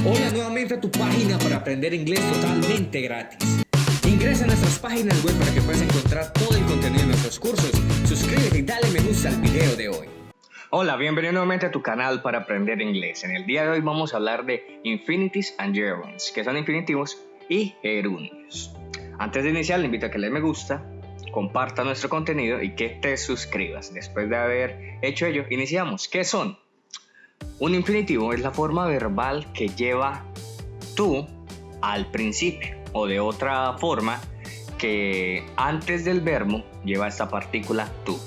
Hola nuevamente a tu página para aprender inglés totalmente gratis. Ingresa a nuestras páginas web para que puedas encontrar todo el contenido de nuestros cursos. Suscríbete y dale me gusta al video de hoy. Hola, bienvenido nuevamente a tu canal para aprender inglés. En el día de hoy vamos a hablar de infinities and gerunds, que son infinitivos y gerundios. Antes de iniciar, le invito a que le dé me gusta, comparta nuestro contenido y que te suscribas. Después de haber hecho ello, iniciamos. ¿Qué son? Un infinitivo es la forma verbal que lleva tú al principio, o de otra forma, que antes del verbo lleva esta partícula tú.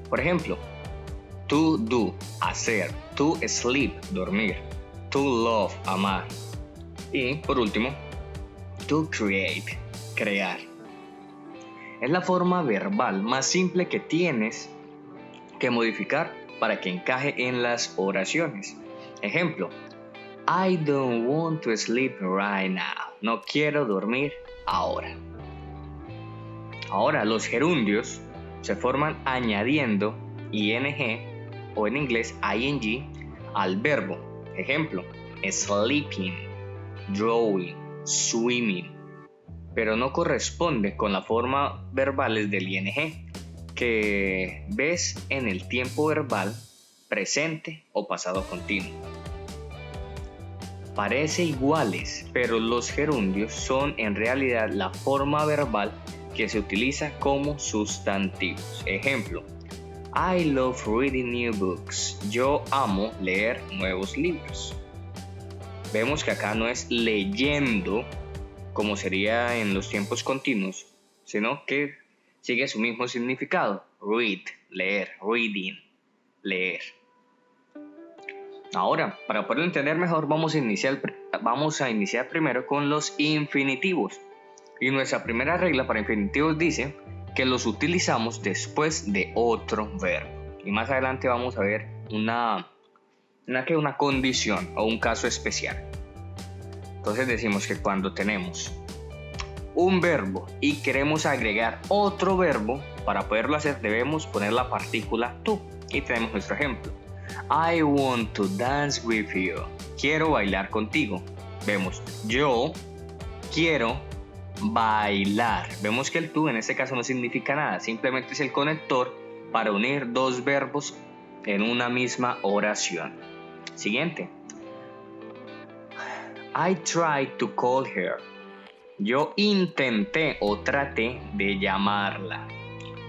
Por ejemplo, to do, hacer, to sleep, dormir, to love, amar. Y por último, to create, crear. Es la forma verbal más simple que tienes que modificar para que encaje en las oraciones. Ejemplo, I don't want to sleep right now. No quiero dormir ahora. Ahora, los gerundios se forman añadiendo ing o en inglés ing al verbo. Ejemplo, sleeping, drawing, swimming. Pero no corresponde con la forma verbales del ing que ves en el tiempo verbal presente o pasado continuo. Parece iguales, pero los gerundios son en realidad la forma verbal que se utiliza como sustantivos. Ejemplo, I love reading new books. Yo amo leer nuevos libros. Vemos que acá no es leyendo como sería en los tiempos continuos, sino que sigue su mismo significado. Read, leer, reading, leer. Ahora, para poderlo entender mejor, vamos a iniciar primero con los infinitivos. Y nuestra primera regla para infinitivos dice que los utilizamos después de otro verbo. Y más adelante vamos a ver una condición o un caso especial. Entonces decimos que cuando tenemos un verbo y queremos agregar otro verbo, para poderlo hacer debemos poner la partícula to. Y tenemos nuestro ejemplo. I want to dance with you. Quiero bailar contigo. Vemos, yo quiero bailar. Vemos que el to en este caso no significa nada, simplemente es el conector para unir dos verbos en una misma oración. Siguiente. I tried to call her. Yo intenté o traté de llamarla.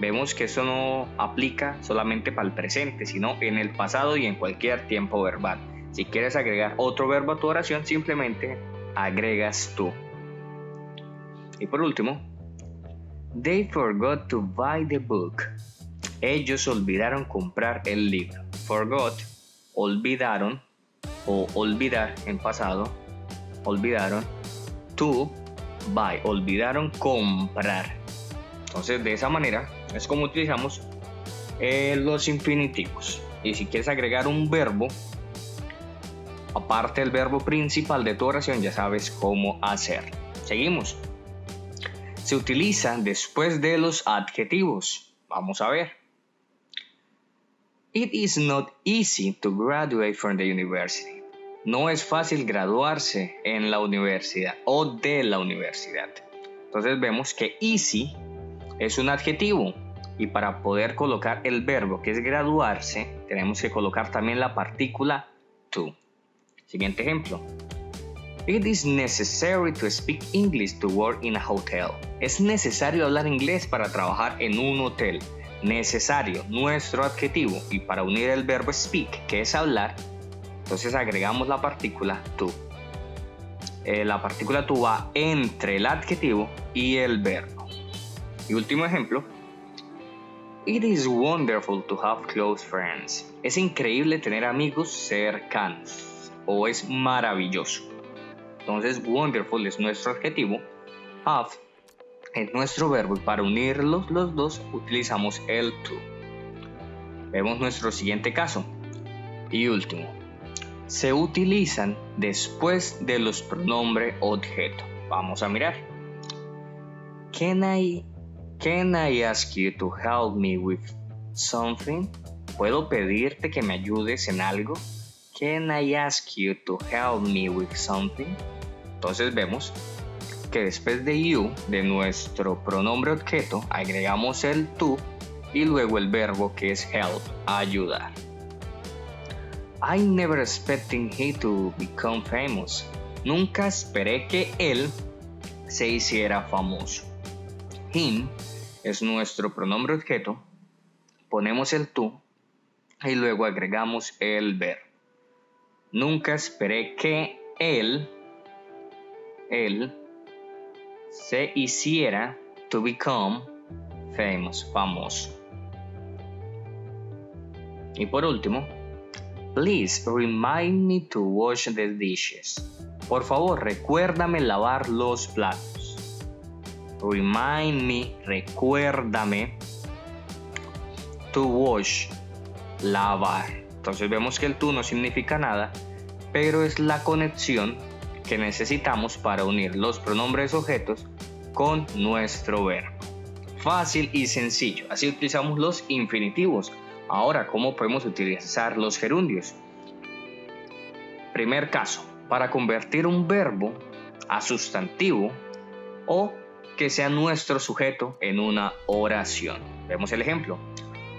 Vemos que eso no aplica solamente para el presente, sino en el pasado y en cualquier tiempo verbal. Si quieres agregar otro verbo a tu oración, simplemente agregas tú. Y por último, they forgot to buy the book. Ellos olvidaron comprar el libro. Forgot, olvidaron, o olvidar en pasado, olvidaron. To buy, olvidaron comprar. Entonces, de esa manera es como utilizamos los infinitivos. Y si quieres agregar un verbo, aparte del verbo principal de tu oración, ya sabes cómo hacer. Seguimos. Se utiliza después de los adjetivos. Vamos a ver. It is not easy to graduate from the university. No es fácil graduarse en la universidad o de la universidad. Entonces vemos que easy es un adjetivo y para poder colocar el verbo que es graduarse tenemos que colocar también la partícula to. Siguiente ejemplo. It is necessary to speak English to work in a hotel. Es necesario hablar inglés para trabajar en un hotel. Necesario, nuestro adjetivo, y para unir el verbo speak, que es hablar, entonces agregamos la partícula to. La partícula to va entre el adjetivo y el verbo. Y último ejemplo. It is wonderful to have close friends. Es increíble tener amigos cercanos. O es maravilloso. Entonces wonderful es nuestro adjetivo. Have es nuestro verbo. Y para unirlos los dos utilizamos el to. Vemos nuestro siguiente caso. Y último. Se utilizan después de los pronombres objeto. Vamos a mirar. Can I ask you to help me with something? ¿Puedo pedirte que me ayudes en algo? Can I ask you to help me with something? Entonces vemos que después de you, de nuestro pronombre objeto, agregamos el to y luego el verbo que es help, ayudar. I never expected him to become famous. Nunca esperé que él se hiciera famoso. Him es nuestro pronombre objeto, ponemos el to y luego agregamos el verbo. Nunca esperé que él se hiciera to become famous, famoso. Y por último, please remind me to wash the dishes. Por favor, recuérdame lavar los platos. Remind me, recuérdame. To wash, lavar. Entonces vemos que el to no significa nada, pero es la conexión que necesitamos para unir los pronombres objetos con nuestro verbo. Fácil y sencillo. Así utilizamos los infinitivos. Ahora, ¿cómo podemos utilizar los gerundios? Primer caso, para convertir un verbo a sustantivo o que sea nuestro sujeto en una oración. Vemos el ejemplo.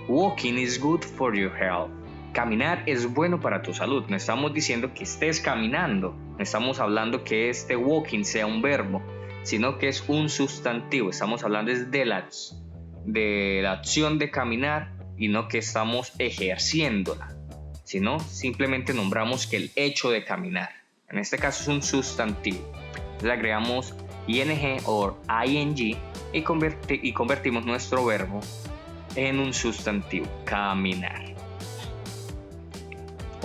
Walking is good for your health. Caminar es bueno para tu salud. No estamos diciendo que estés caminando. No estamos hablando que este walking sea un verbo, sino que es un sustantivo. Estamos hablando de la acción de caminar y no que estamos ejerciéndola, sino simplemente nombramos que el hecho de caminar. En este caso es un sustantivo. Le agregamos ing o ing y convertimos nuestro verbo en un sustantivo, caminar.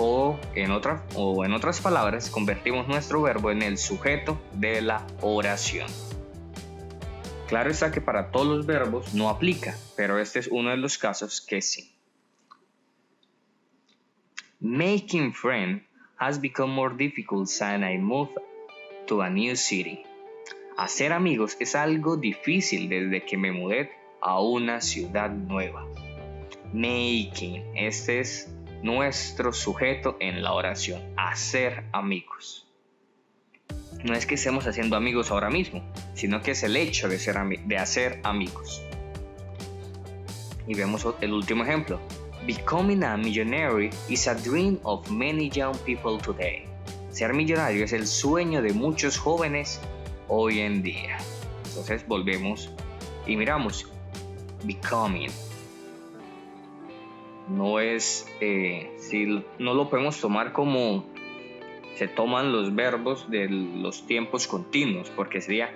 O en otras palabras, convertimos nuestro verbo en el sujeto de la oración. Claro está que para todos los verbos no aplica, pero este es uno de los casos que sí. Making friends has become more difficult since I moved to a new city. Hacer amigos es algo difícil desde que me mudé a una ciudad nueva. Making, este es nuestro sujeto en la oración, hacer amigos. No es que estemos haciendo amigos ahora mismo, sino que es el hecho de hacer amigos. Y vemos el último ejemplo. Becoming a millionaire is a dream of many young people today. Ser millonario es el sueño de muchos jóvenes hoy en día. Entonces volvemos y miramos. Becoming. No es, no lo podemos tomar como se toman los verbos de los tiempos continuos, porque sería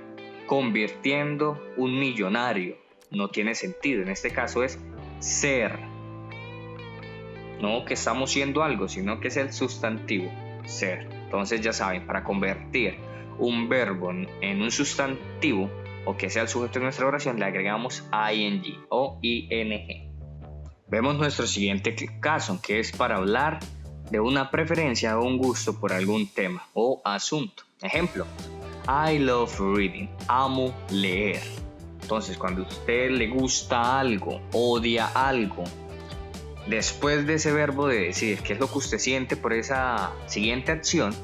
convirtiendo un millonario. No tiene sentido. En este caso es ser. No que estamos siendo algo, sino que es el sustantivo, ser. Entonces ya saben, para convertir un verbo en un sustantivo o que sea el sujeto de nuestra oración, le agregamos ing o ing. Vemos nuestro siguiente caso, que es para hablar de una preferencia o un gusto por algún tema o asunto. Ejemplo, I love reading, amo leer. Entonces, cuando a usted le gusta algo, odia algo, después de ese verbo de decir qué es lo que usted siente por esa siguiente acción,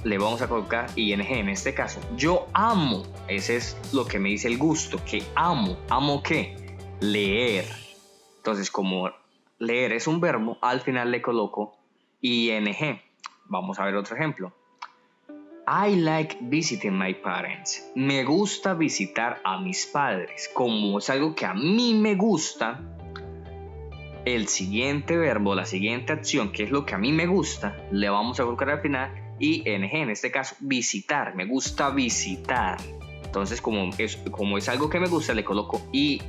le vamos a colocar ing en este caso. Yo amo, ese es lo que me dice el gusto, que amo. ¿Amo qué? Leer. Entonces, como leer es un verbo, al final le coloco ing. Vamos a ver otro ejemplo. I like visiting my parents. Me gusta visitar a mis padres. Como es algo que a mí me gusta, el siguiente verbo, la siguiente acción, que es lo que a mí me gusta, le vamos a colocar al final ing. En este caso, visitar. Me gusta visitar. Entonces, como es algo que me gusta, le coloco ing.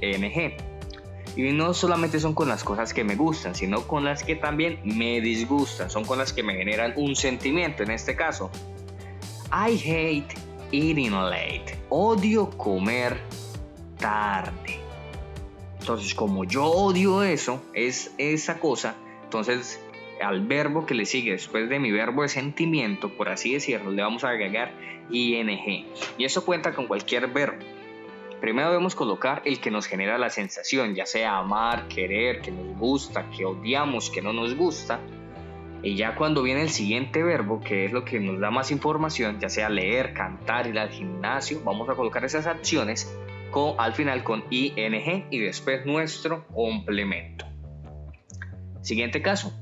Y no solamente son con las cosas que me gustan, sino con las que también me disgustan. Son con las que me generan un sentimiento. En este caso, I hate eating late. Odio comer tarde. Entonces, como yo odio eso, es esa cosa, entonces al verbo que le sigue después de mi verbo de sentimiento, por así decirlo, le vamos a agregar ing. Y eso cuenta con cualquier verbo. Primero debemos colocar el que nos genera la sensación, ya sea amar, querer, que nos gusta, que odiamos, que no nos gusta. Y ya cuando viene el siguiente verbo, que es lo que nos da más información, ya sea leer, cantar, ir al gimnasio, vamos a colocar esas acciones al final con ing y después nuestro complemento. Siguiente caso.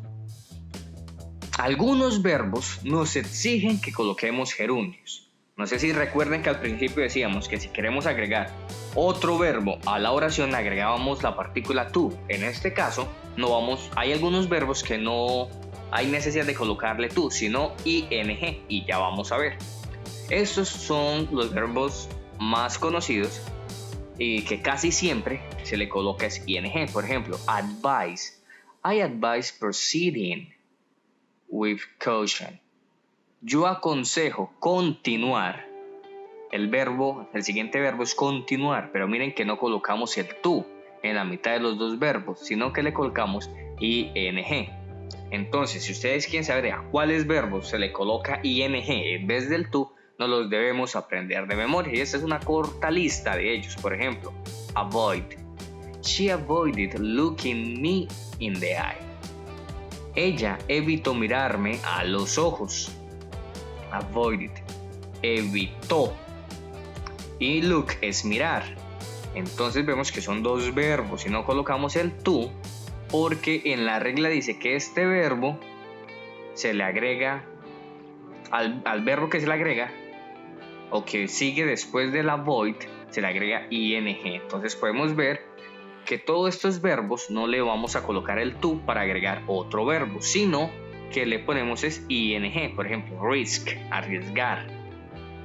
Algunos verbos nos exigen que coloquemos gerundios. No sé si recuerden que al principio decíamos que si queremos agregar otro verbo a la oración agregábamos la partícula to. En este caso, hay algunos verbos que no hay necesidad de colocarle to, sino ing, y ya vamos a ver. Estos son los verbos más conocidos y que casi siempre se le coloca es ing. Por ejemplo, advise. I advise proceeding with caution. Yo aconsejo continuar. El siguiente verbo es continuar, pero miren que no colocamos el to en la mitad de los dos verbos, sino que le colocamos ing. Entonces, si ustedes quieren saber a cuáles verbos se le coloca ing en vez del to, nos los debemos aprender de memoria. Y esta es una corta lista de ellos. Por ejemplo, avoid. She avoided looking me in the eye. Ella evitó mirarme a los ojos. Avoided. Evitó. Y look es mirar. Entonces vemos que son dos verbos y no colocamos el to porque en la regla dice que este verbo se le agrega al verbo que se le agrega o que sigue después del avoid se le agrega ing. Entonces podemos ver que todos estos verbos no le vamos a colocar el to para agregar otro verbo, sino que le ponemos es ing. Por ejemplo, risk, arriesgar.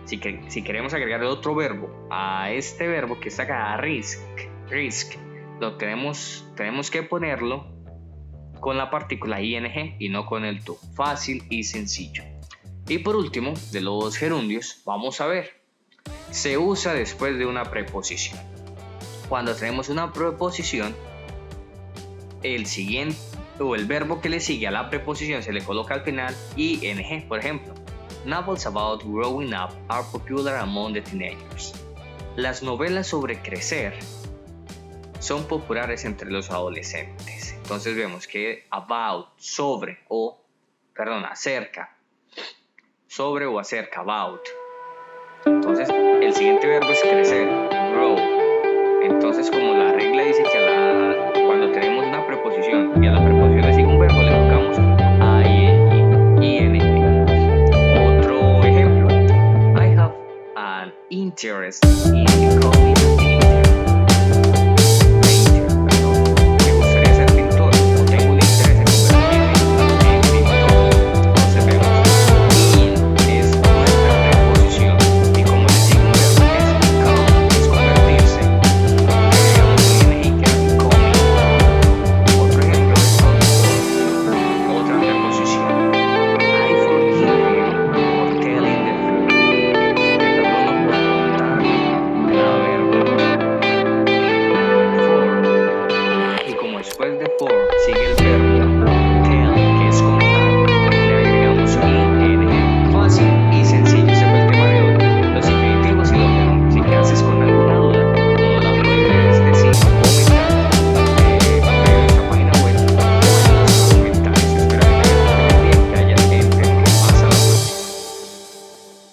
Si queremos agregar otro verbo a este verbo que está acá, risk, tenemos que ponerlo con la partícula ing y no con el to. Fácil y sencillo. Y por último, de los gerundios, vamos a ver. Se usa después de una preposición. Cuando tenemos una preposición, el siguiente o el verbo que le sigue a la preposición se le coloca al final ing. Por ejemplo, novels about growing up are popular among the teenagers. Las novelas sobre crecer son populares entre los adolescentes. Entonces vemos que about, acerca. Sobre o acerca, about. Entonces el siguiente verbo es crecer, grow. Entonces como la regla dice que cuando tenemos una preposición y a la preposición le sigue un verbo, le colocamos ing. Otro ejemplo. I have an interest in